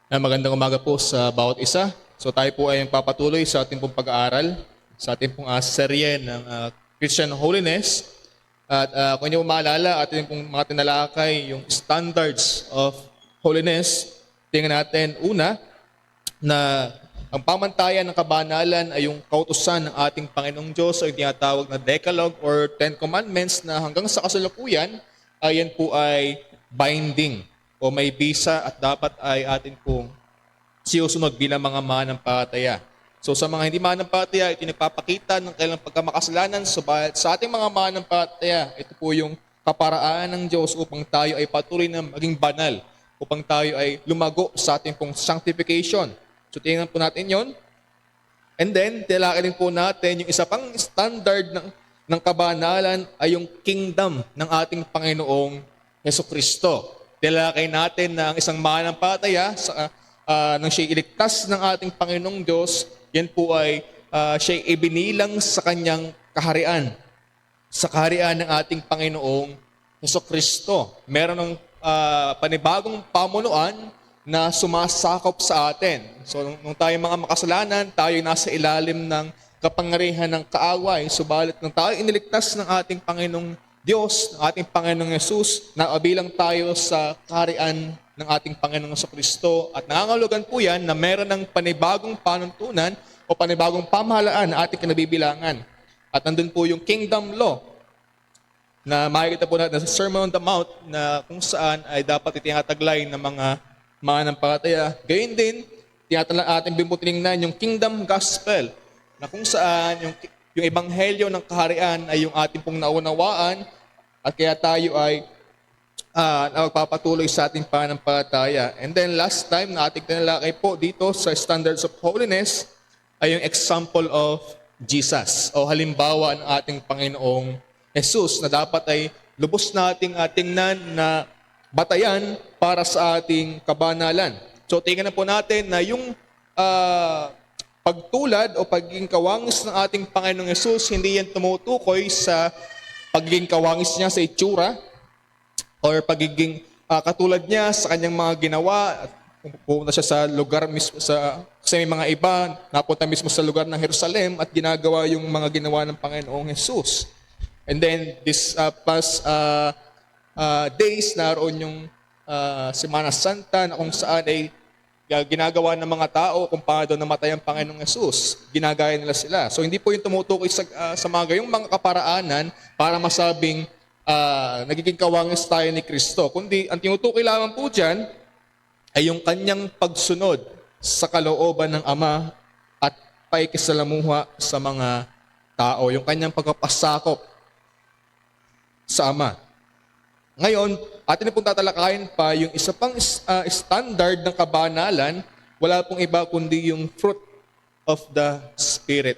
Magandang umaga po sa bawat isa. So tayo po ay papatuloy sa ating pong pag-aaral, sa ating pong serye ng Christian Holiness. At kung inyo maalala, ating pong mga tinalakay yung standards of holiness. Tingnan natin una na ang pamantayan ng kabanalan ay yung kautusan ng ating Panginoong Diyos o yung tinatawag na Decalogue or Ten Commandments na hanggang sa kasalukuyan, yan po ay binding o may bisa at dapat ay atin pong sinusunod bilang mga manampalataya. So sa mga hindi manampalataya, ito nagpapakita ng kailang pagkamakasalanan. Subalit sa ating mga manampalataya, ito po yung kaparaan ng Diyos upang tayo ay patuloy na maging banal, upang tayo ay lumago sa ating pong sanctification. So tingnan po natin yon. And then, tilakin po natin yung isa pang standard ng kabanalan ay yung kingdom ng ating Panginoong Jesucristo. Tilakay natin na ang isang manampalataya nang siya'y iligtas ng ating Panginoong Diyos, yan po ay siya'y ibinilang sa kanyang kaharian. Sa kaharian ng ating Panginoong Jesucristo. Meron ng panibagong pamunuan na sumasakop sa atin. So nung tayo mga makasalanan, tayo nasa ilalim ng kapangyarihan ng kaaway. Subalit nung tayo iniligtas ng ating Panginoong Diyos, ng ating Panginoong Yesus, nabilang tayo sa kaharian ng ating Panginoong Jesucristo at nangangahulugan po yan na meron ng panibagong panuntunan o panibagong pamahalaan na ating kinabibilangan. At nandun po yung kingdom law na makikita po natin sa Sermon on the Mount na kung saan ay dapat itinataglay ng mga manampalataya. Gayun din, ating bimutinignan yung kingdom gospel na kung saan yung ebanghelyo ng kaharian ay yung ating pong naunawaan at kaya tayo ay nagpapatuloy sa ating pananampalataya. And then last time na ating tinalakay po dito sa standards of holiness ay yung example of Jesus o halimbawa ng ating Panginoong Jesus na dapat ay lubos nating tingnan na batayan para sa ating kabanalan. So tingnan na po natin na yung pagtulad o pagiging kawangis ng ating Panginoong Yesus, hindi yan tumutukoy sa pagiging kawangis niya sa itsura or pagiging katulad niya sa kanyang mga ginawa. Pupunta siya sa lugar mismo, kasi may mga iba, napunta mismo sa lugar ng Jerusalem at ginagawa yung mga ginawa ng Panginoong Yesus. And then, this past days, naroon yung Semana Santa na kung saan ay ginagawa ng mga tao kung paano namatay ang Panginoong Yesus. Ginagaya nila sila. So hindi po yung tumutukoy sa mga gayong mga kaparaanan para masabing nagiging kawangis tayo ni Kristo. Kundi ang tinutukoy lamang po dyan ay yung kanyang pagsunod sa kalooban ng Ama at paikisalamuha sa mga tao. Yung kanyang pagpapasakop sa Ama. Ngayon, atin na pong tatalakayin pa yung isa pang standard ng kabanalan, wala pong iba kundi yung fruit of the Spirit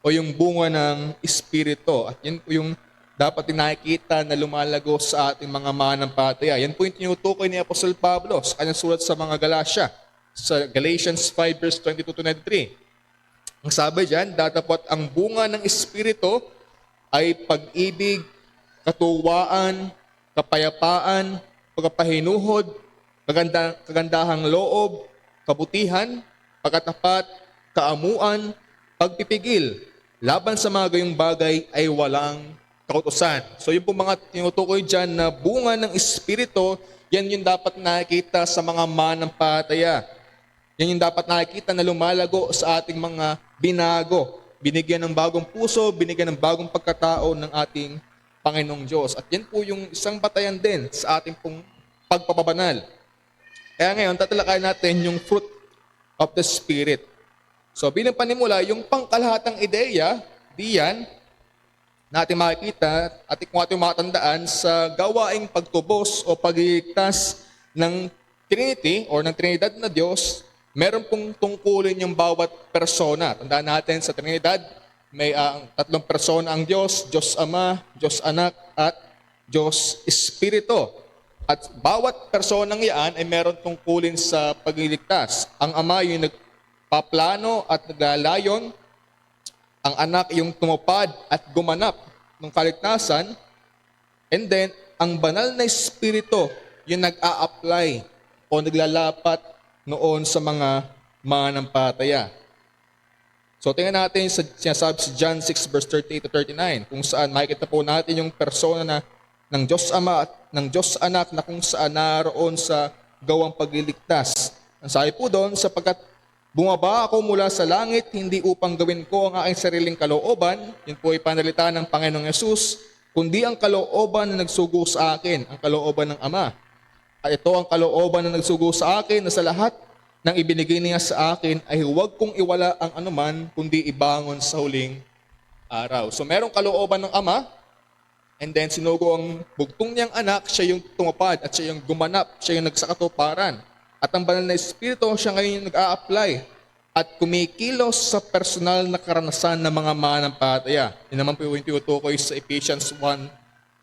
o yung bunga ng Espiritu. At yan po yung dapat nakikita na lumalago sa ating mga manampalataya. Yan po yung tinutukoy ni Apostol Pablo sa kanyang sulat sa mga Galatia, sa Galatians 5 verse 22-23. Ang sabi dyan, datapot ang bunga ng Espiritu ay pag-ibig, katuwaan, kapayapaan, pagpapahinuhod, kagandahang loob, kabutihan, pagkatapat, kaamuan, pagpipigil. Laban sa mga gayong bagay ay walang kautusan. So yung po mga tinutukoy dyan na bunga ng Espiritu, yan yung dapat nakikita sa mga manampalataya. Yan yung dapat nakikita na lumalago sa ating mga binago. Binigyan ng bagong puso, binigyan ng bagong pagkatao ng ating Panginoong Diyos. At yan po yung isang batayan din sa ating pong pagpapabanal. Kaya ngayon, tatalakayin natin yung fruit of the Spirit. So bilang panimula, yung pangkalahatang ideya, diyan, natin makikita at kung ating matandaan sa gawaing pagtubos o pagliligtas ng Trinity or ng Trinidad na Diyos, meron pong tungkulin yung bawat persona. Tandaan natin sa Trinidad, may tatlong persona ang Diyos, Diyos Ama, Diyos Anak, at Diyos Espiritu. At bawat personang iyan ay meron tungkulin sa pagliligtas. Ang Ama yung nagpaplano at naglalayon, ang Anak yung tumupad at gumanap ng kaligtasan, and then ang banal na Espiritu yung nag-a-apply o naglalapat noon sa mga mananampalataya. So tingnan natin sa sinasabi sa John 6 verse 38 to 39 kung saan makikita po natin yung persona ng Diyos Ama at ng Diyos Anak na kung saan naroon sa gawang pagliligtas. Ang sabi po doon, sapagkat bumaba ako mula sa langit, hindi upang gawin ko ang aking sariling kalooban, yun po ay panalita ng Panginoong Yesus, kundi ang kalooban na nagsugo sa akin, ang kalooban ng Ama. At ito ang kalooban na nagsugo sa akin na sa lahat ng ibinigay niya sa akin ay huwag kong iwala ang anuman kundi ibangon sa huling araw. So merong kalooban ng Ama, and then sinugo ang bugtong niyang anak, siya yung tumapad at siya yung gumanap, siya yung nagsakatuparan. At ang banal na Espiritu, siya ngayon yung nag-a-apply at kumikilos sa personal na karanasan ng mga mananampalataya. Yun naman po yung tinutukoy sa Ephesians 1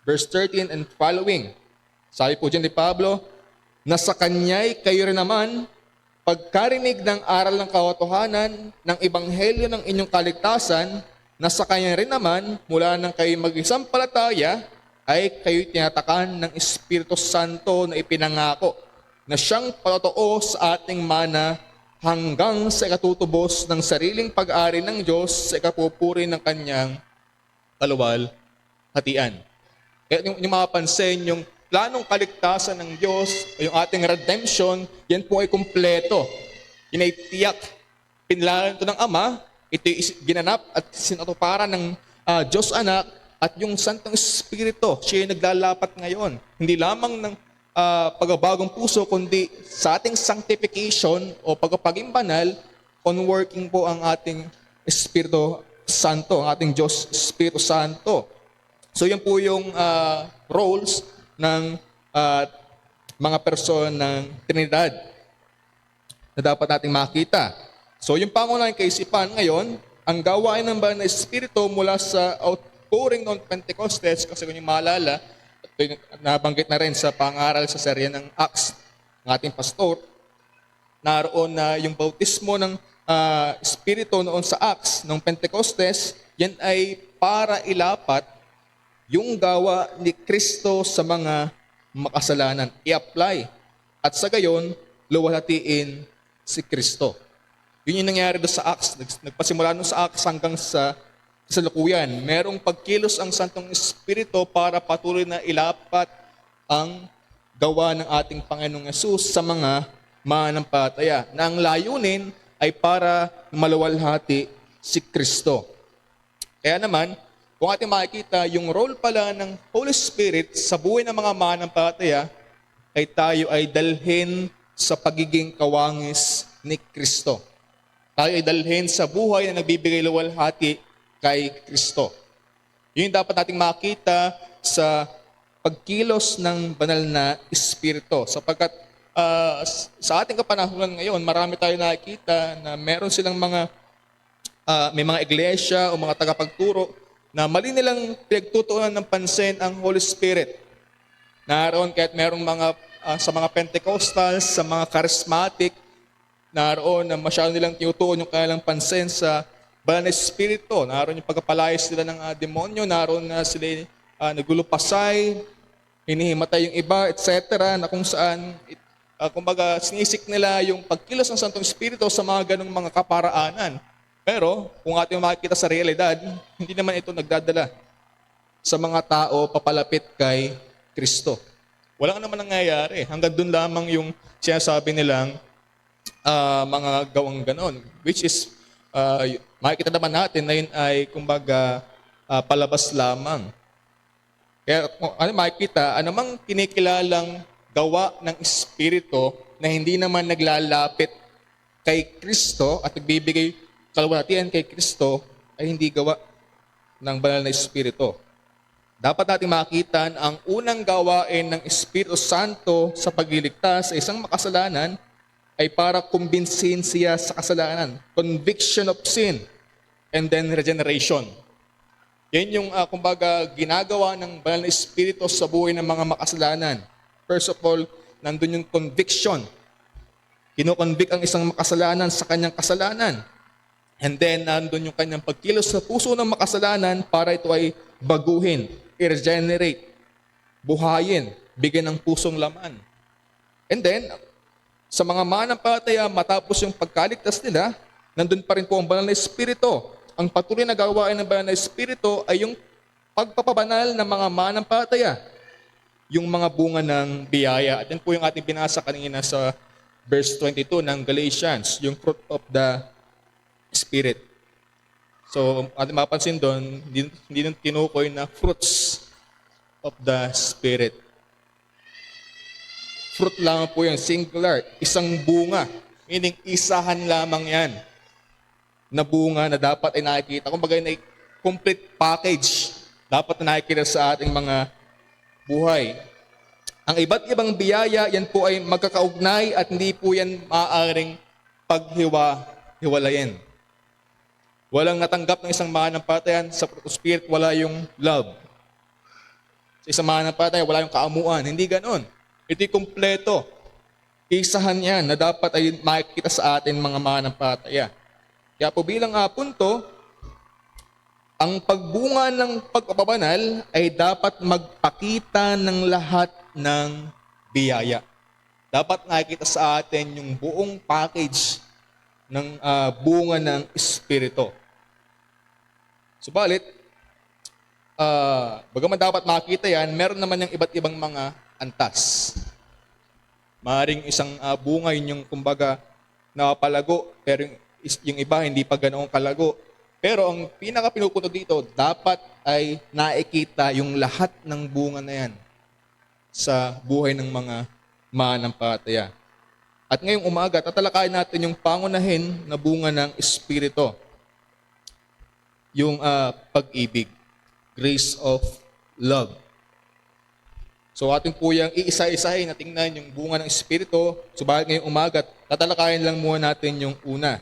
verse 13 and following. Sabi po dyan ni Pablo, na sa kanya'y kayo rin naman, pagkarinig ng aral ng katotohanan ng ebanghelyo ng inyong kaligtasan, na sa kanya rin naman, mula nang kayo mag-isampalataya, ay kayo tinatakan ng Espiritu Santo na ipinangako, na siyang patotoo sa ating mana hanggang sa ikatutubos ng sariling pag-ari ng Diyos sa ikapupuri ng kanyang kaluwalhatian. Kaya yung mapapansin, yung planong kaligtasan ng Diyos, o yung ating redemption, yan po ay kumpleto. Yun ay tiyak. Pinlalan ito ng Ama, ito ginanap at sinatuparan ng Diyos Anak at yung Santong Espiritu. Siya yung naglalapat ngayon. Hindi lamang ng pagbabagong puso, kundi sa ating sanctification o pagpapaging banal, on working po ang ating Espiritu Santo, ang ating Diyos Espiritu Santo. So yan po yung roles ng mga person ng Trinidad na dapat nating makita. So yung pangunahing kaisipan ngayon, ang gawain ng banal na Espiritu mula sa outpouring ng Pentecostes, kasi kung yung maalala, ito nabanggit na rin sa pangaral sa serye ng Acts ng ating pastor, naroon na yung bautismo ng Espiritu noon sa Acts ng Pentecostes, yan ay para ilapat yung gawa ni Kristo sa mga makasalanan. I-apply. At sa gayon, luwalhatiin si Kristo. Yun yung nangyari doon sa Acts. Nagpasimula doon sa Acts hanggang sa kasalukuyan. Merong pagkilos ang Santong Espiritu para patuloy na ilapat ang gawa ng ating Panginoong Yesus sa mga mananampalataya. Na ang layunin ay para maluwalhati si Kristo. Kaya naman, kung ating makikita, yung role pala ng Holy Spirit sa buhay ng mga mananampalataya ay tayo ay dalhin sa pagiging kawangis ni Kristo. Tayo ay dalhin sa buhay na nagbibigay luwalhati kay Kristo. Yun yung dapat nating makita sa pagkilos ng banal na Espiritu. Sapagkat sa ating kapanahunan ngayon, marami tayo nakikita na meron silang may mga iglesia o mga tagapagturo na mali nilang pinagtutuunan ng pansin ang Holy Spirit. Naroon kahit merong sa mga Pentecostals, sa mga charismatic, naroon na masyado nilang tinutuon yung kanilang pansin sa banal na Espiritu. Naroon yung pagkapalayas nila ng demonyo, naroon na sila nagulupasay, hinihimatay yung iba, etc. na kung saan, kumbaga, sinisik nila yung pagkilos ng Santong Espiritu sa mga ganong mga kaparaanan. Pero, kung ating makikita sa realidad, hindi naman ito nagdadala sa mga tao papalapit kay Kristo. Wala naman nangyayari. Hanggang doon lamang yung sinasabi nilang mga gawang ganon. Which is, makikita naman natin na yun ay, kumbaga, palabas lamang. Kaya, ano makikita, anumang kinikilalang gawa ng Espiritu na hindi naman naglalapit kay Kristo at nagbibigay kaluwalhatian kay Kristo ay hindi gawa ng banal na Espiritu. Dapat natin makita ang unang gawain ng Espiritu Santo sa pagliligtas sa isang makasalanan ay para kumbinsin siya sa kasalanan. Conviction of sin and then regeneration. Yan yung kumbaga ginagawa ng banal na Espiritu sa buhay ng mga makasalanan. First of all, nandun yung conviction. Kino-convict ang isang makasalanan sa kanyang kasalanan. And then, nandun yung kanyang pagkilos sa puso ng makasalanan para ito ay baguhin, i-regenerate, buhayin, bigyan ng pusong laman. And then, Sa mga mananampalataya, matapos yung pagkaligtas nila, nandun pa rin po ang banal na Espiritu. Ang patuloy na gawain ng banal na Espiritu ay yung pagpapabanal ng mga mananampalataya, yung mga bunga ng biyaya. At yan po yung ating binasa kanina sa verse 22 ng Galatians, yung fruit of the Spirit. So, ating mapansin doon, hindi nung tinukoy na fruits of the Spirit. Fruit lamang po yan, singular, isang bunga. Meaning, isahan lamang yan na bunga na dapat ay nakikita. Kung bagay na complete package, dapat na nakikita sa ating mga buhay. Ang iba't ibang biyaya, yan po ay magkakaugnay at hindi po yan maaaring paghiwa-hiwalayin. Walang natanggap ng isang mananampalataya sa fruit of Spirit, wala yung love. Sa isang mananampalataya, wala yung kaamuan. Hindi ganon. Ito'y kumpleto. Isahan yan na dapat ay makikita sa atin mga mananampalataya. Kaya po bilang punto, ang pagbunga ng pagpapabanal ay dapat magpakita ng lahat ng biyaya. Dapat nakikita sa atin yung buong package ng bunga ng Espiritu. Subalit, bagaman dapat makita yan, meron naman yung iba't ibang mga antas. Maaring isang bunga yun yung kumbaga napalago, pero yung iba hindi pa ganoong kalago. Pero ang pinaka-pinupunto dito, dapat ay nakikita yung lahat ng bunga na yan sa buhay ng mga mananampalataya. At ngayong umaga, tatalakayin natin yung pangunahin na bunga ng Espiritu. Yung pag-ibig, grace of love. So atin po yung iisa-isahin na tingnan yung bunga ng Espiritu. Subalit ngayong umaga, tatalakayin lang muna natin yung una,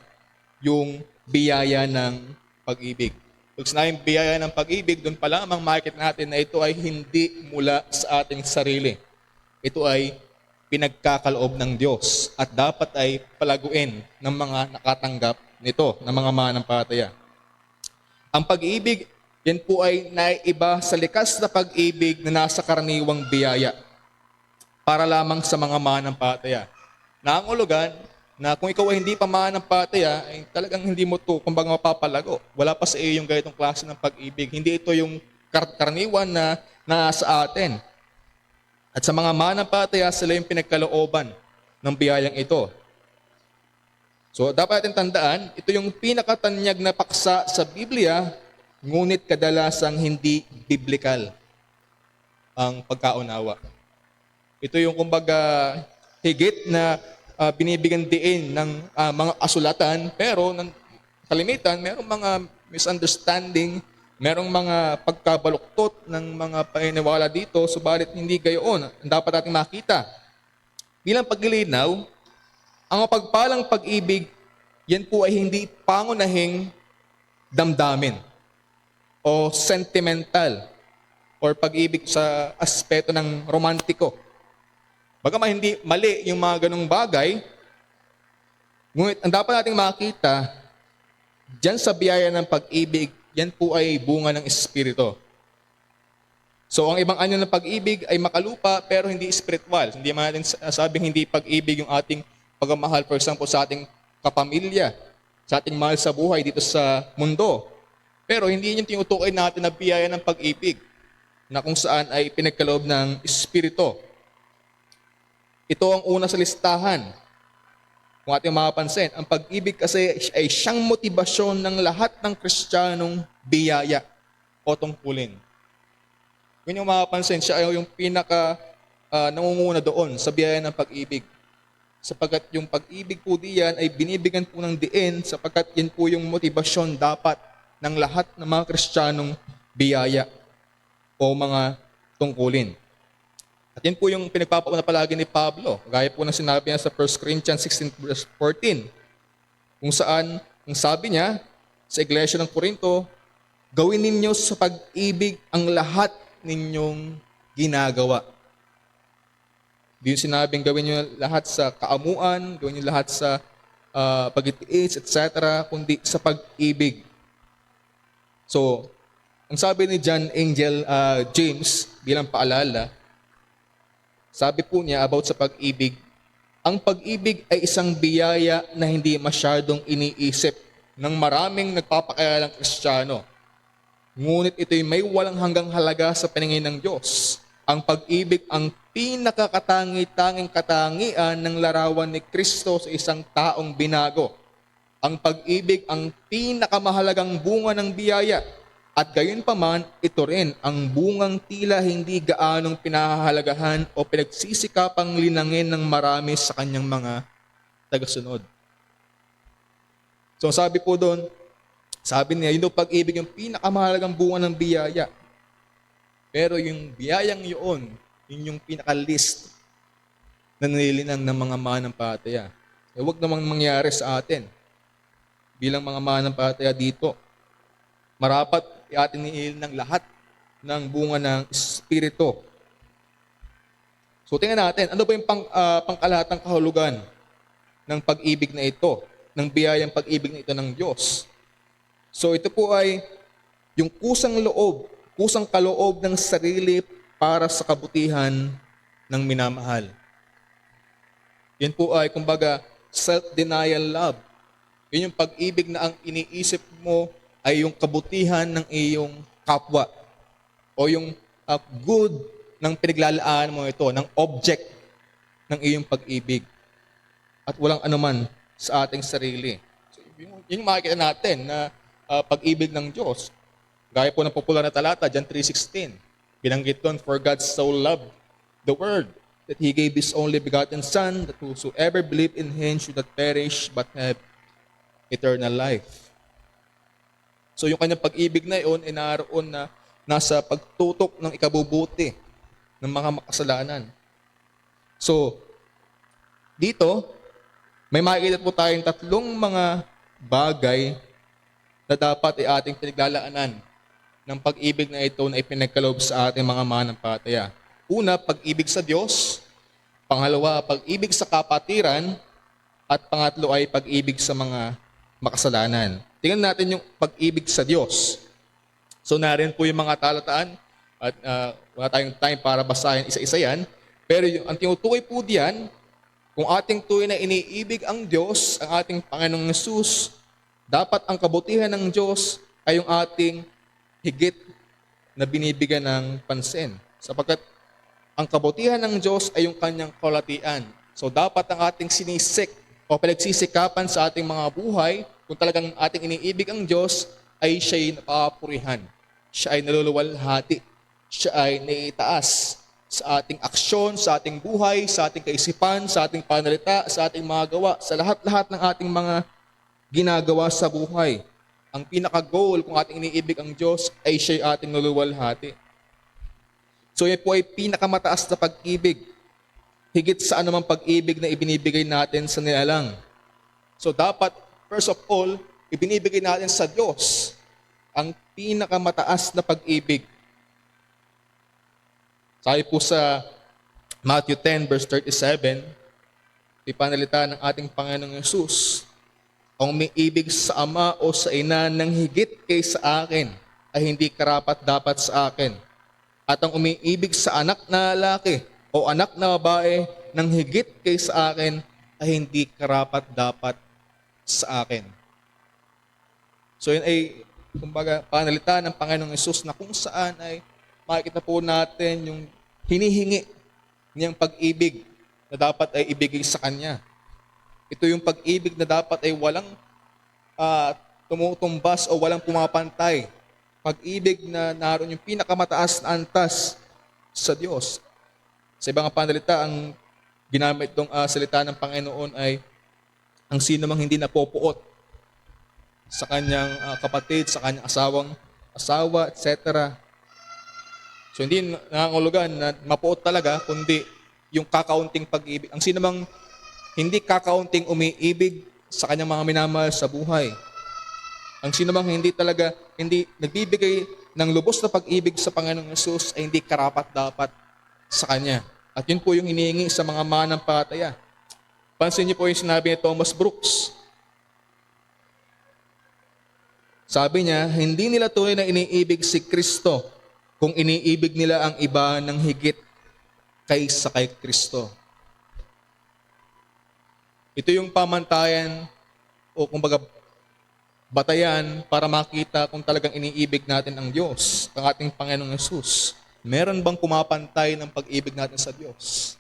yung biyaya ng pag-ibig. Pag sinabing biyaya ng pag-ibig, doon pa lamang makikita natin na ito ay hindi mula sa ating sarili. Ito ay pinagkakaloob ng Diyos at dapat ay palaguin ng mga nakatanggap nito, ng mga mananampalataya. Ang pag-ibig, yan po ay naiiba sa likas na pag-ibig na nasa karaniwang biyaya para lamang sa mga mananampalataya. Nangulugan na kung ikaw ay hindi pa mananampalataya, ay talagang hindi mo ito kumbaga mapapalago. Wala pa sa iyo yung ganitong klase ng pag-ibig. Hindi ito yung karaniwan na nasa atin. At sa mga mananampalataya, sila yung pinagkalooban ng biyayang ito. So dapat natin tandaan, ito yung pinakatanyag na paksa sa Biblia, ngunit kadalasang hindi biblikal ang pagkaunawa. Ito yung kumbaga higit na binibigyan diin ng mga kasulatan, pero ng kalimitan, merong mga misunderstanding, merong mga pagkabaluktot ng mga paniniwala dito, subalit hindi gayon. Ang dapat natin makita. Bilang paglilinaw, ang mapagpalang pag-ibig, yan po ay hindi pangunahing damdamin o sentimental or pag-ibig sa aspeto ng romantiko. Bagaman hindi mali yung mga ganong bagay, ngunit ang dapat nating makita, diyan sa biyaya ng pag-ibig, yan po ay bunga ng Espiritu. So ang ibang anyo ng pag-ibig ay makalupa pero hindi spiritual. Hindi man natin sabing hindi pag-ibig yung ating pagmamahal, for example, sa ating kapamilya, sa ating mahal sa buhay dito sa mundo. Pero hindi yung tinutukoy natin na biyaya ng pag-ibig na kung saan ay pinagkaloob ng Espiritu. Ito ang una sa listahan. Kung ating mapapansin, ang pag-ibig kasi ay siyang motibasyon ng lahat ng Kristiyanong biyaya o tungkulin. Kung yung mapapansin, siya ay yung pinaka nangunguna doon sa biyaya ng pag-ibig. Sapagkat yung pag-ibig po diyan ay binibigyan po ng diin sapagkat yan po yung motibasyon dapat ng lahat ng mga Kristiyanong biyaya o mga tungkulin. At yan po yung pinagpapauna palagi ni Pablo. Gaya po ng sinabi niya sa 1 Corinthians 16 verse 14. Kung saan, ang sabi niya sa iglesia ng Corinto, gawin ninyo sa pag-ibig ang lahat ninyong ginagawa. Di yung sinabing gawin nyo lahat sa kaamuan, gawin nyo lahat sa pagtitiis, etc., kundi sa pag-ibig. So, ang sabi ni John Angel James bilang paalala, sabi po niya about sa pag-ibig, Ang pag-ibig ay isang biyaya na hindi masyadong iniisip ng maraming nagpapakilalang Kristiyano. Ngunit ito'y may walang hanggang halaga sa paningin ng Diyos. Ang pag-ibig ang pinakakatangi-tanging katangian ng larawan ni Kristo sa isang taong binago. Ang pag-ibig ang pinakamahalagang bunga ng biyaya. At gayon pa man, ito rin ang bungang tila hindi gaanong pinahahalagahan o pinagsisikapang linangin ng marami sa kanyang mga tagasunod. So sabi po doon, sabi niya, yun daw pag-ibig yung pinakamahalagang bunga ng biyaya. Pero yung biyayang yun yung pinaka-list na nililinang ng mga manampalataya. Huwag namang mangyari sa atin bilang mga manampalataya dito. Marapat atin niilin ng lahat ng bunga ng Espiritu. So tingnan natin, ano ba yung pangkalahatang kahulugan ng pag-ibig na ito, ng biyayang pag-ibig na ito ng Diyos? So ito po ay yung kusang kaloob ng sarili para sa kabutihan ng minamahal. Yan po ay kumbaga self-denial love. Yun yung pag-ibig na ang iniisip mo ay yung kabutihan ng iyong kapwa o yung good ng pinaglalaan mo ito, ng object ng iyong pag-ibig at walang anuman sa ating sarili. So, yung makikita natin na pag-ibig ng Diyos. Gaya po ng popular na talata, John 3:16. Binanggit doon, for God so loved the world that He gave His only begotten Son, that whosoever believe in Him should not perish but have eternal life. So yung kanyang pag-ibig na yun ay naroon na nasa pagtutok ng ikabubuti ng mga makasalanan. So, dito, may makikita po tayong tatlong mga bagay na dapat ay ating pinaglalaanan ng pag-ibig na ito na ipinagkaloob sa ating mga manampalataya. Una, pag-ibig sa Diyos. Pangalawa, pag-ibig sa kapatiran. At pangatlo ay pag-ibig sa mga makasalanan. Tingnan natin yung pag-ibig sa Diyos. So narin po yung mga talataan at wala tayong time para basahin isa-isa yan. Pero ang tinutukoy po diyan, kung ating tuwi na iniibig ang Diyos, ang ating Panginoong Hesus, dapat ang kabutihan ng Diyos ay yung ating higit na binibigyan ng pansin. Sapagkat ang kabutihan ng Diyos ay yung kanyang kalatian. So dapat ang ating sinisik o pinagsisikapan sa ating mga buhay, kung talagang ating iniibig ang Diyos, ay siya'y napapurihan. Siya ay naluluwalhati. Siya ay naiitaas sa ating aksyon, sa ating buhay, sa ating kaisipan, sa ating panalita, sa ating mga gawa, sa lahat-lahat ng ating mga ginagawa sa buhay. Ang pinaka-goal kung ating iniibig ang Diyos ay siya'y ating naluluwalhati. So yan po ay pinakamataas na pag-ibig. Higit sa anumang pag-ibig na ibinibigay natin sa nilalang. So dapat, first of all, ibinibigay natin sa Diyos ang pinakamataas na pag-ibig. Sabi po sa Matthew 10 verse 37, ipanalita ng ating Panginoong Hesus, ang umiibig sa ama o sa ina ng higit kay sa akin ay hindi karapat dapat sa akin. At ang umiibig sa anak na lalaki o anak na babae ng higit kay sa akin ay hindi karapat dapat sa akin. So yun ay, kumbaga, panalita ng Panginoong Hesus na kung saan ay makikita po natin yung hinihingi niyang pag-ibig na dapat ay ibigay sa Kanya. Ito yung pag-ibig na dapat ay walang tumutumbas o walang pumapantay. Pag-ibig na naroon yung pinakamataas na antas sa Diyos. Sa ibang panalita, ang ginamit itong salita ng Panginoon ay ang sino mang hindi napopuot sa kanyang kapatid, sa kanyang asawa, etc. So hindi nangangulugan na mapuot talaga, kundi yung kakaunting pag-ibig. Ang sino mang hindi kakaunting umiibig sa kanyang mga minamahal sa buhay. Ang sino mang hindi nagbibigay ng lubos na pag-ibig sa Panginoong Hesus ay hindi karapat-dapat sa Kanya. At yun po yung hinihingi sa mga manampalataya. Pansin niyo po yung sinabi ni Thomas Brooks. Sabi niya, hindi nila tunay na iniibig si Kristo kung iniibig nila ang iba ng higit kaysa kay Kristo. Ito yung pamantayan o kumbaga batayan para makita kung talagang iniibig natin ang Diyos, ang ating Panginoong Yesus. Meron bang pumapantay ng pag-ibig natin sa Diyos?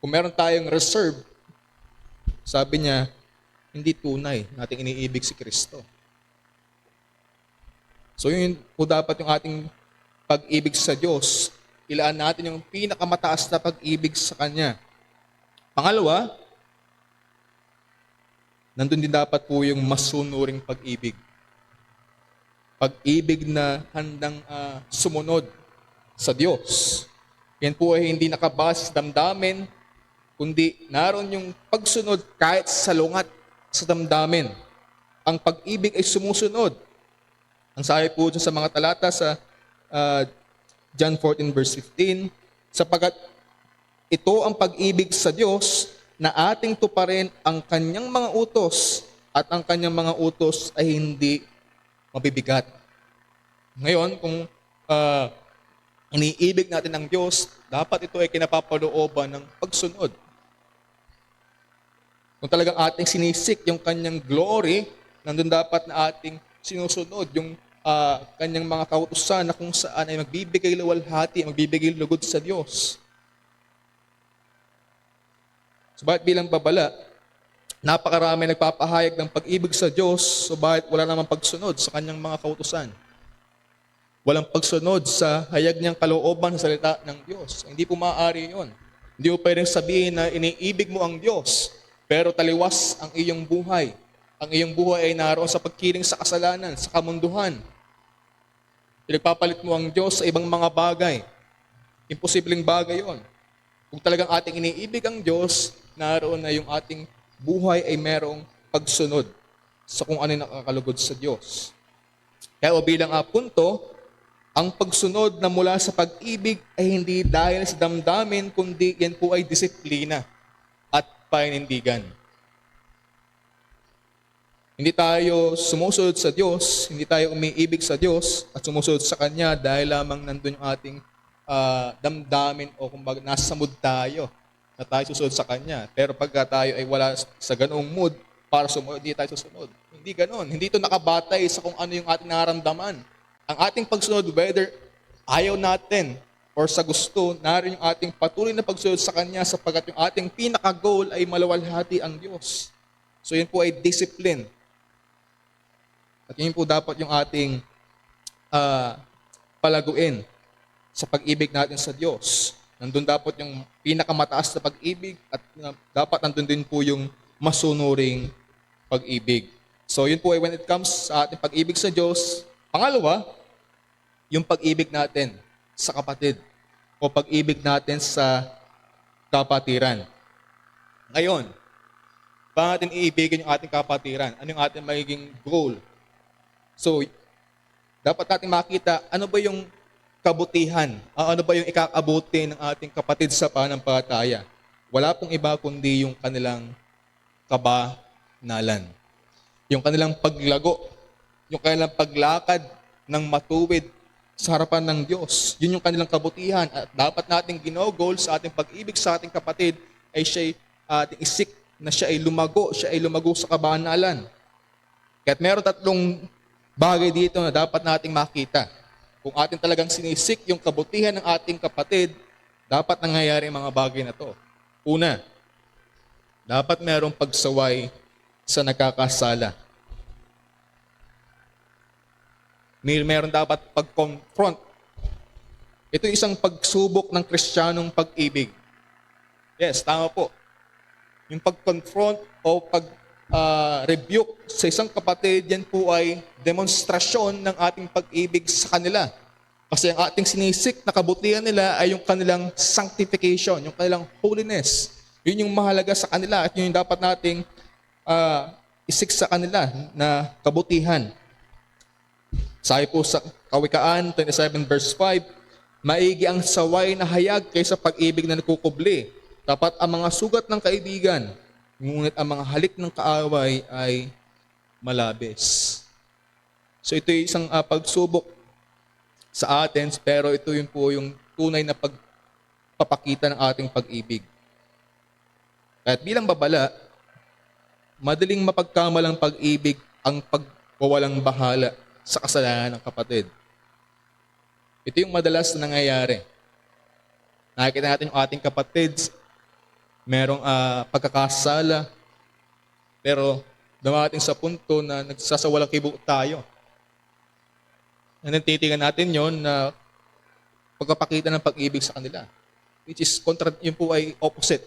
Kung meron tayong reserve, sabi niya, hindi tunay nating iniibig si Kristo. So yun po dapat yung ating pag-ibig sa Diyos. Ilaan natin yung pinakamataas na pag-ibig sa Kanya. Pangalawa, nandun din dapat po yung masunuring pag-ibig. Pag-ibig na handang sumunod sa Diyos. Yan po ay hindi nakabase sa damdamin, kundi naroon yung pagsunod kahit salungat sa damdamin. Ang pag-ibig ay sumusunod. Ang sabi po dyan sa mga talata sa John 14 verse 15, sapagat ito ang pag-ibig sa Diyos na ating tuparin ang kanyang mga utos at ang kanyang mga utos ay hindi mabibigat. Ngayon, kung iniibig natin ang Diyos, dapat ito ay kinapapalooban ng pagsunod. Kung talagang ating sinisik yung kanyang glory, nandun dapat na ating sinusunod yung kanyang mga kautusan na kung saan ay magbibigay luwalhati, magbibigay lugod sa Diyos. Subalit bilang babala, napakarami nagpapahayag ng pag-ibig sa Diyos, subalit wala namang pagsunod sa kanyang mga kautusan. Walang pagsunod sa hayag niyang kalooban sa salita ng Diyos. Hindi po maaari yun. Hindi mo pwedeng sabihin na iniibig mo ang Diyos, pero taliwas ang iyong buhay. Ang iyong buhay ay naroon sa pagkiling sa kasalanan, sa kamunduhan. Pinagpapalit mo ang Diyos sa ibang mga bagay. Imposibleng bagay yon. Kung talagang ating iniibig ang Diyos, naroon na yung ating buhay ay merong pagsunod sa kung ano yung nakakalugod sa Diyos. Kaya bilang punto, ang pagsunod na mula sa pag-ibig ay hindi dahil sa damdamin, kundi yan po ay disiplina at paninindigan. Hindi tayo sumusunod sa Diyos, hindi tayo umiibig sa Diyos at sumusunod sa Kanya dahil lamang nandun yung ating damdamin o kumbaga nasa mood tayo na tayo susunod sa Kanya. Pero pagka tayo ay wala sa ganoong mood para sumunod, hindi tayo susunod. Hindi ganon. Hindi ito nakabatay sa kung ano yung ating nararamdaman. Ang ating pagsunod, whether ayaw natin or sa gusto, narin yung ating patuloy na pagsunod sa Kanya sapagkat yung ating pinaka-goal ay malawalhati ang Diyos. So yun po ay discipline. At yun po dapat yung ating palaguin sa pag-ibig natin sa Diyos. Nandun dapat yung pinakamataas na pag-ibig at dapat nandun din po yung masunuring pag-ibig. So yun po ay when it comes sa ating pag-ibig sa Diyos. Pangalawa, yung pag-ibig natin sa kapatid o pag-ibig natin sa kapatiran. Ngayon, paano natin iibigin yung ating kapatiran? Ano yung ating magiging goal? So, dapat natin makita ano ba yung kabutihan, ano ba yung ikakabuti ng ating kapatid sa pananampalataya. Wala pong iba kundi yung kanilang kabanalan. Yung kanilang paglago, yung kanilang paglakad ng matuwid sa harapan ng Diyos. Yun yung kanilang kabutihan. At dapat nating ginogol sa ating pag-ibig sa ating kapatid ay siya ating isik na siya ay lumago sa kabanalan. Kaya't meron tatlong bagay dito na dapat nating makita. Kung ating talagang sinisik yung kabutihan ng ating kapatid, dapat nangyayari ang mga bagay na to. Una, dapat merong pagsaway sa nagkakasala. Meron dapat pag-confront. Ito isang pagsubok ng Kristiyanong pag-ibig. Yes, tama po. Yung pag-confront o pag-rebuke sa isang kapatid, yan po ay demonstrasyon ng ating pag-ibig sa kanila. Kasi ang ating sinisik na kabutihan nila ay yung kanilang sanctification, yung kanilang holiness. Yun yung mahalaga sa kanila at yun yung dapat nating isik sa kanila na kabutihan. Sabi po sa Kawikaan 27 verse 5, maigi ang saway na hayag kaysa pag-ibig na nagkukubli. Dapat ang mga sugat ng kaibigan, ngunit ang mga halik ng kaaway ay malabis. So ito yung isang pagsubok sa atin, pero ito yun po yung tunay na pagpapakita ng ating pag-ibig. At bilang babala, madaling mapagkamalang pag-ibig ang pagwawalang bahala sa kasalanan ng kapatid. Ito yung madalas na nangyayari. Nakikita natin yung ating kapatid, merong pagkakasala, pero dumating sa punto na nagsasawalang kibo tayo. And then titigan natin yon na pagpapakita ng pag-ibig sa kanila. Which is, yun po ay opposite.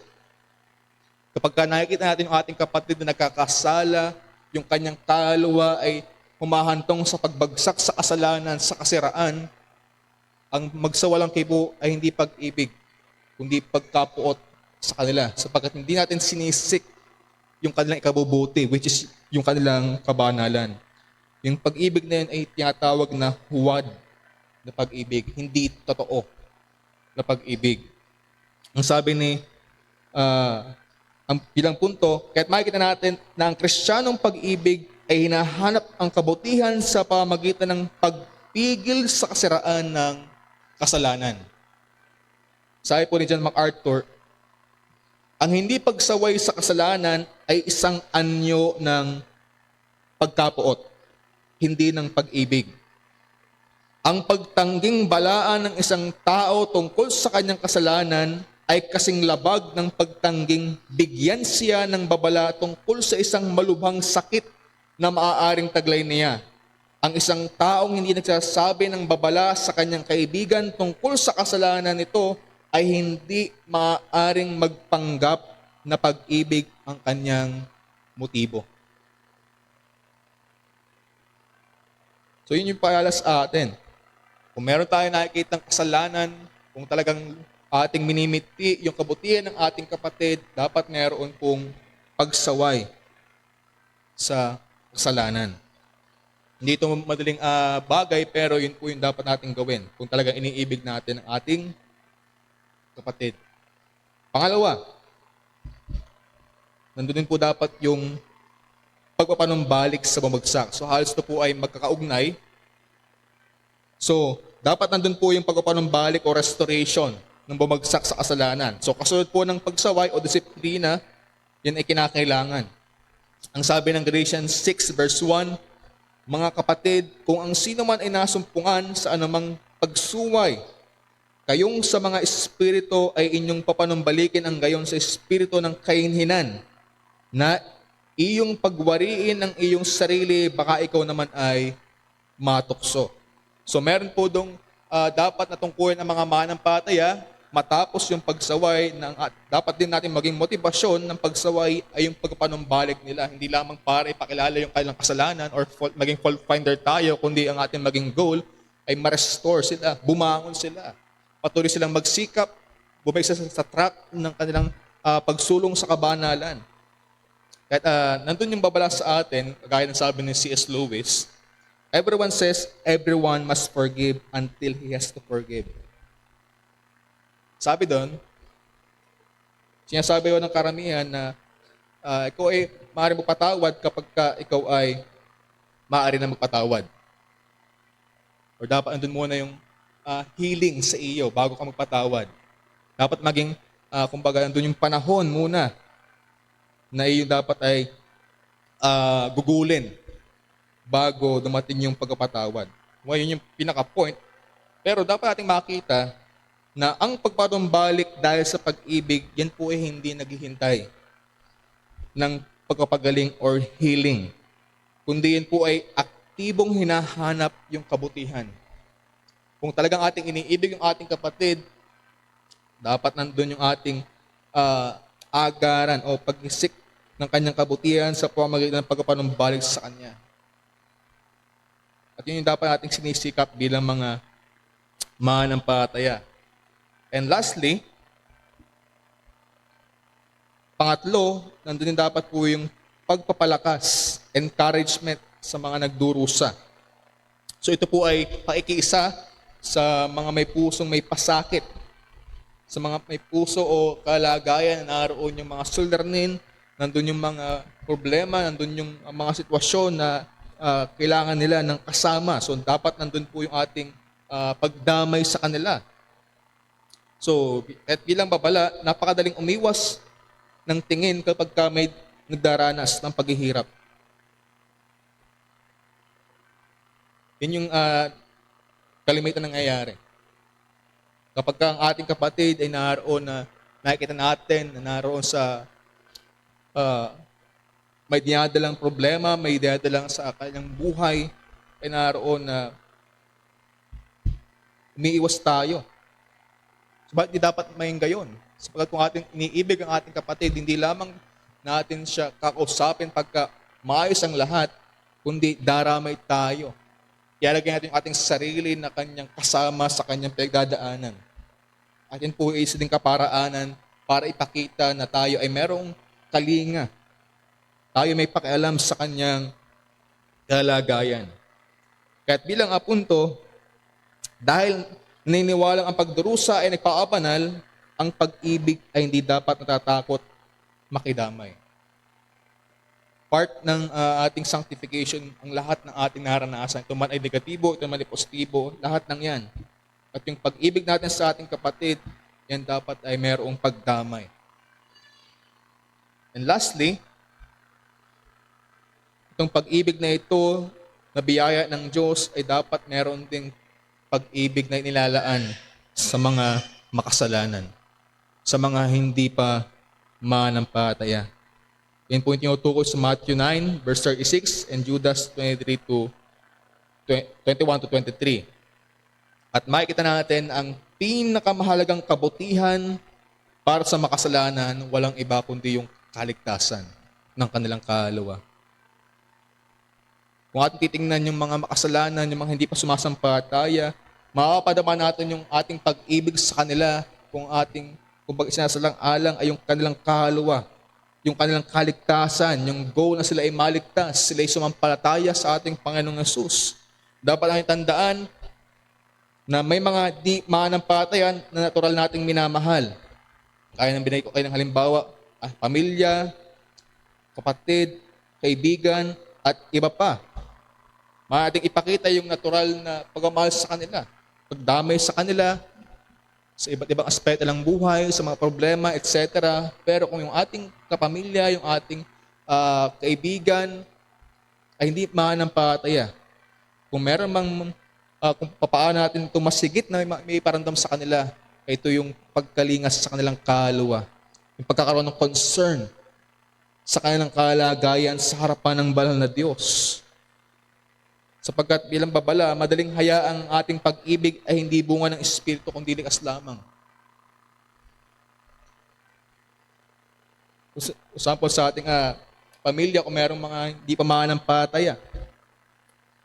Kapag nakikita natin yung ating kapatid na nagkakasala, yung kanyang kaluluwa ay humahantong sa pagbagsak sa kasalanan, sa kasiraan, ang magsawalang kibo ay hindi pag-ibig, kundi pagkapuot sa kanila. Sapagkat hindi natin sinisik yung kanilang ikabubuti, which is yung kanilang kabanalan. Yung pag-ibig na yun ay tinatawag na huwad na pag-ibig, hindi totoo na pag-ibig. Ang sabi ni ang bilang punto, kahit makikita natin na ang Kristiyanong pag-ibig ay hinahanap ang kabutihan sa pamamagitan ng pagpigil sa kasiraan ng kasalanan. Sabi po ni John MacArthur, ang hindi pagsaway sa kasalanan ay isang anyo ng pagkapuot, hindi ng pag-ibig. Ang pagtangging balaan ng isang tao tungkol sa kanyang kasalanan ay kasing labag ng pagtangging bigyan siya ng babala tungkol sa isang malubhang sakit na maaaring taglay niya. Ang isang taong hindi nagsasabi ng babala sa kanyang kaibigan tungkol sa kasalanan nito ay hindi maaaring magpanggap na pag-ibig ang kanyang motibo. So yun yung paalala sa atin. Kung meron tayo nakikita ng kasalanan, kung talagang ating minimiti yung kabutihan ng ating kapatid, dapat mayroon pong pagsaway sa kasalanan. Hindi ito madaling bagay, pero yun po yung dapat natin gawin kung talagang iniibig natin ang ating kapatid. Pangalawa, nandun din po dapat yung pagpapanumbalik sa bumagsak. So halos ito po ay magkakaugnay. So, dapat nandun po yung pagpapanumbalik o restoration ng bumagsak sa kasalanan. So, kasunod po ng pagsaway o disiplina, yan ay kinakailangan. Ang sabi ng Galatians 6 verse 1, mga kapatid, kung ang sino man ay nasumpungan sa anumang pagsuway, kayong sa mga espiritu ay inyong papanumbalikin ang gayon sa espiritu ng kainhinan, na iyong pagwariin ang iyong sarili, baka ikaw naman ay matukso. So meron po dong dapat na tungkulin ang mga manampalataya matapos yung pagsaway. Dapat din natin maging motivasyon ng pagsaway ay yung pagpapanumbalik nila. Hindi lamang para ipakilala yung kanilang kasalanan or maging fault finder tayo, kundi ang ating maging goal ay ma-restore sila, bumangon sila. Patuloy silang magsikap, bumalik sa track ng kanilang pagsulong sa kabanalan. Kahit nandun yung babala sa atin, gaya ng sabi ni C.S. Lewis, everyone says everyone must forgive until he has to forgive. Sabi doon, sinasabi ko ng karamihan na ikaw ay maaari magpatawad kapag ikaw ay maaari na magpatawad. Or dapat andun muna yung healing sa iyo bago ka magpatawad. Dapat maging, kumbaga, andun yung panahon muna na iyo dapat ay gugulin bago dumating yung pagpapatawad. Yun yung pinaka-point. Pero dapat nating makita na ang pagpanumbalik dahil sa pag-ibig, yan po ay hindi naghihintay ng pagpapagaling or healing. Kundi yan po ay aktibong hinahanap yung kabutihan. Kung talagang ating iniibig yung ating kapatid, dapat nandun yung ating agaran o pag-isik ng kanyang kabutihan sa pamamagitan ng pagpapanumbalik sa kanya. At yun yung dapat nating sinisikap bilang mga manampalataya. And lastly, pangatlo, nandun din dapat po yung pagpapalakas, encouragement sa mga nagdurusa. So ito po ay pakikiisa sa mga may pusong may pasakit, sa mga may puso o kalagayan na naroon yung mga suliranin, nandun yung mga problema, nandun yung mga sitwasyon na kailangan nila ng kasama. So dapat nandun po yung ating pagdamay sa kanila. So, at bilang babala, napakadaling umiwas ng tingin kapag may nagdaranas ng paghihirap. Yun yung kalimitan ng nangyayari. Kapag ang ating kapatid ay naroon na nakikita natin na naroon sa may dinadalang problema, may dinadalang sa kanyang buhay, ay naroon na umiiwas tayo. Bakit di dapat may gayon? Sapagkat kung ating iniibig ang ating kapatid, hindi lamang natin siya kakausapin pagka maayos ang lahat, kundi daramay tayo. Ialagay natin yung ating sarili na kanyang kasama sa kanyang pinagdadaanan. Atin po ay isa ding kaparaanan para ipakita na tayo ay merong kalinga. Tayo may pakialam sa kanyang kalagayan. Kaya't bilang apunto, dahil naniniwalang ang pagdurusa ay nagpaabanal, ang pag-ibig ay hindi dapat natatakot makidamay. Part ng ating sanctification, ang lahat ng ating naranasan, ito man ay negatibo, ito man ay positibo, lahat ng yan. At yung pag-ibig natin sa ating kapatid, yan dapat ay mayroong pagdamay. And lastly, itong pag-ibig na ito, na biyaya ng Diyos, ay dapat meron ding pag-ibig na inilalaan sa mga makasalanan, sa mga hindi pa manampalataya. Yan po yung tinutukoy sa Matthew 9, verse 36, and Judas 21 to 23. At makikita natin ang pinakamahalagang kabutihan para sa makasalanan, walang iba kundi yung kaligtasan ng kanilang kaluluwa. Kung ating titingnan yung mga makasalanan, yung mga hindi pa sumasampalataya, mapapadama natin yung ating pag-ibig sa kanila kung sinasalang alang ay yung kanilang kaluluwa, yung kanilang kaligtasan, yung goal na sila ay maligtas, sila ay sumampalataya sa ating Panginoong Yesus. Dapat natin tandaan na may mga di manampalataya na natural nating minamahal. Kaya nang binigay ko kayo ng halimbawa, pamilya, kapatid, kaibigan, at iba pa. Maating ipakita yung natural na pagmamahal sa kanila, pagdamay sa kanila, sa iba't ibang aspeto ng buhay, sa mga problema, etc. Pero kung yung ating kapamilya, yung ating kaibigan, ay hindi manampalataya, kung meron mang, kung papaano natin ito masigit na may paramdam sa kanila, ito yung pagkalingas sa kanilang kaluluwa, yung pagkakaroon ng concern sa kanilang kalagayan sa harapan ng banal na Diyos. Sapagkat bilang babala, madaling hayaang ating pag-ibig ay hindi bunga ng Espiritu kundi likas lamang. Example sa ating pamilya, kung mayroong mga hindi pa manampalataya,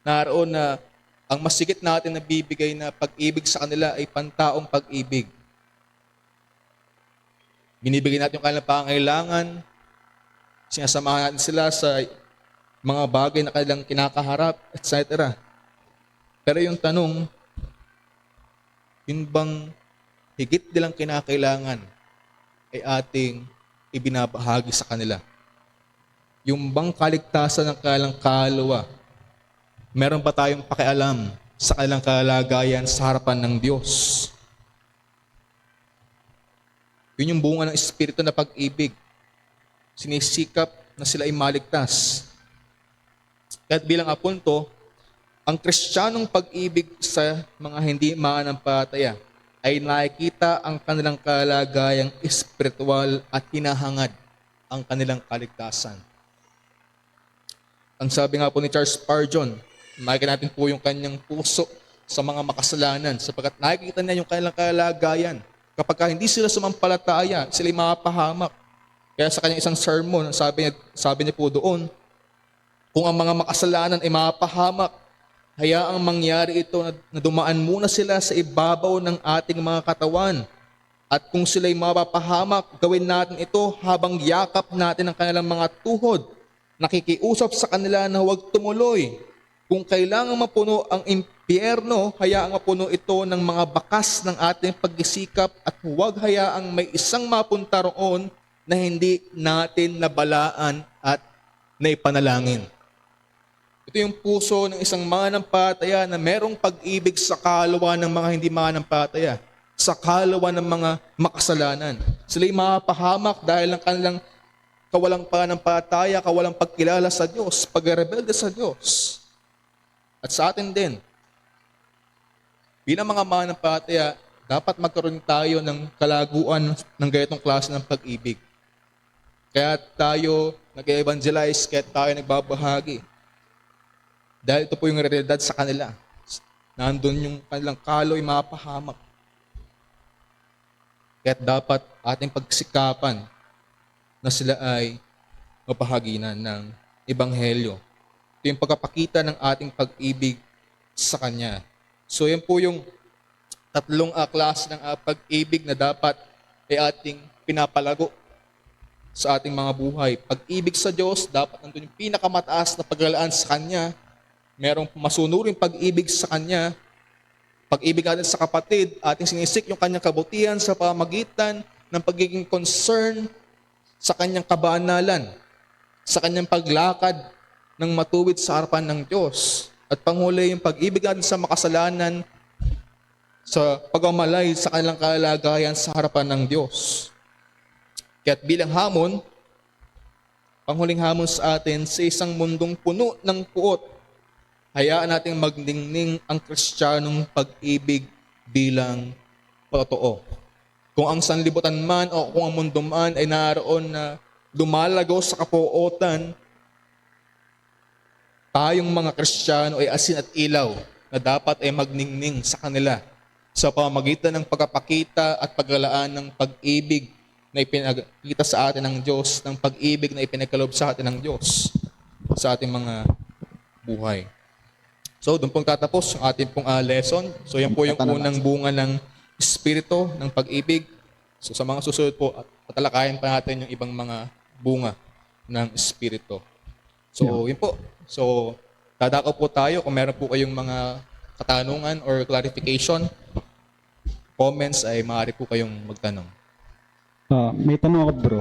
naroon na ang masigit natin na bibigay na pag-ibig sa kanila ay pantaong pag-ibig. Binibigay natin yung kanilang pangailangan, sinasamahan natin sila sa mga bagay na kanilang kinakaharap, etc. Pero yung tanong, yun bang higit nilang kinakailangan ay ating ibinabahagi sa kanila? Yung bang kaligtasan ng kanilang kaluluwa, meron ba tayong pakialam sa kanilang kalagayan sa harapan ng Diyos? Yun yung bunga ng Espiritu na pag-ibig. Sinisikap na sila ay maligtas. At bilang apunto, ang Kristiyanong pag-ibig sa mga hindi manampalataya ay nakikita ang kanilang kalagayang espiritual at hinahangad ang kanilang kaligtasan. Ang sabi nga po ni Charles Spurgeon, nakikita natin po yung kanyang puso sa mga makasalanan sapagkat nakikita niya yung kanilang kalagayan. Kapag hindi sila sumampalataya, sila ay mapahamak. Kaya sa kanyang isang sermon, sabi niya po doon, kung ang mga makasalanan ay mapahamak, hayaang mangyari ito na dumaan muna sila sa ibabaw ng ating mga katawan. At kung sila'y mapapahamak, gawin natin ito habang yakap natin ang kanilang mga tuhod. Nakikiusap sa kanila na huwag tumuloy. Kung kailangan mapuno ang impyerno, hayaang mapuno ito ng mga bakas ng ating pagsisikap at huwag hayaang may isang mapunta roon na hindi natin nabalaan at naipanalangin. Ito yung puso ng isang manampalataya na merong pag-ibig sa kaluluwa ng mga hindi manampalataya, sa kaluluwa ng mga makasalanan. Sila'y mapahamak dahil ang kanilang kawalang pananampalataya, kawalang pagkilala sa Diyos, pagrebelde sa Diyos. At sa atin din, bilang mga mananampalataya, dapat magkaroon tayo ng kalaguan ng ganitong klase ng pag-ibig. Kaya tayo nag-evangelize, kaya tayo nagbabahagi. Dahil ito po yung realidad sa kanila. Nandun yung kanilang kaloy mapahamak. Kaya dapat ating pagsikapan na sila ay mapahaginan ng Ebanghelyo. Ito yung pagkapakita ng ating pag-ibig sa Kanya. So yan po yung tatlong klase ng pag-ibig na dapat ay ating pinapalago sa ating mga buhay. Pag-ibig sa Diyos, dapat nandun yung pinakamataas na paglalaan sa Kanya. Merong masunuring pag-ibig sa Kanya. Pag-ibig natin sa kapatid, ating sinisik yung Kanyang kabutihan sa pamagitan ng pagiging concern sa Kanyang kabanalan, sa Kanyang paglakad ng matuwid sa harapan ng Diyos. At panghuli yung pag-ibig natin sa makasalanan, sa pagmamalay sa kanilang kalagayan sa harapan ng Diyos. Kaya't bilang hamon, panghuling hamon sa atin sa isang mundong puno ng puot, hayaan natin magningning ang Kristiyanong pag-ibig bilang totoo. Kung ang sanlibutan man o kung ang mundo man ay naroon na lumalago sa kapuotan, tayong mga Kristiyano ay asin at ilaw na dapat ay magningning sa kanila sa pamamagitan ng pagpapakita at paglalaan ng pag-ibig na ipinakita sa atin ng Diyos, ng pag-ibig na ipinagkaloob sa atin ng Diyos sa ating mga buhay. So, doon pong tatapos yung ating pong lesson. So, yan po yung unang bunga ng Espiritu, ng pag-ibig. So, sa mga susunod po, patalakayan pa natin yung ibang mga bunga ng Espiritu. So, yun po. So, dadako po tayo kung meron po kayong mga katanungan or clarification, comments, ay maaari po kayong magtanong. May tanong ako, bro.